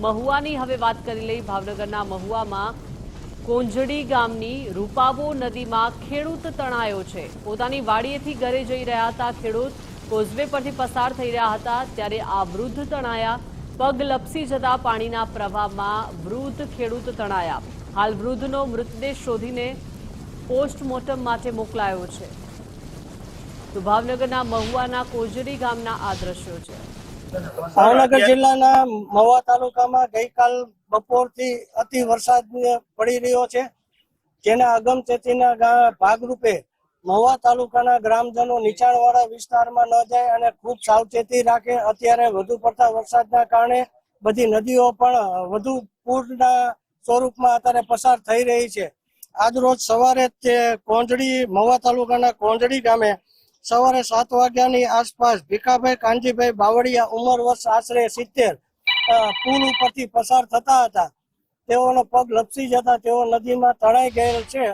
મહુવાની હવે વાત કરી લઈ। ભાવનગરના મહુવામાં કોંજડી ગામની રૂપાવો નદીમાં ખેડૂત તણાયો છે। પોતાની વાડીએથી ઘરે જઈ રહ્યા હતા ખેડૂત, કોઝવે પરથી પસાર થઈ રહ્યા હતા ત્યારે આ વૃદ્ધ તણાયા। પગ લપસી જતા પાણીના પ્રવાહમાં વૃદ્ધ ખેડૂત તણાયા। હાલ વૃદ્ધનો મૃતદેહ શોધીને પોસ્ટમોર્ટમ માટે મોકલાયો છે। તો ભાવનગરના મહુવાના કોંજડી ગામના આ દ્રશ્યો છે। ભાવનગર જિલ્લાના મહુવા તાલુકામાં ગઈકાલ બપોરથી અતિ વરસાદ પડી રહ્યો છે, જેના અગમચેતીના ભાગરૂપે મહુવા તાલુકાના ગ્રામજનો નીચાણવાળા વિસ્તારમાં ન જાય અને ખૂબ સાવચેતી રાખે। અત્યારે વધુ પડતા વરસાદના કારણે બધી નદીઓ પણ વધુ પૂરના સ્વરૂપમાં અત્યારે પસાર થઈ રહી છે। આજરોજ સવારે તે મહુવા તાલુકાના કોંજડી ગામે સવારે 7 વાગ્યાની આસપાસ ભીખાભાઈ કાનજીભાઈ બાવળિયા, ઉંમર વર્ષ આશરે 70, પુલ ઉપરથી પસાર થતા હતા। તેઓનો પગ લપસી જતા તેઓ નદીમાં તણાઈ ગયેલ છે।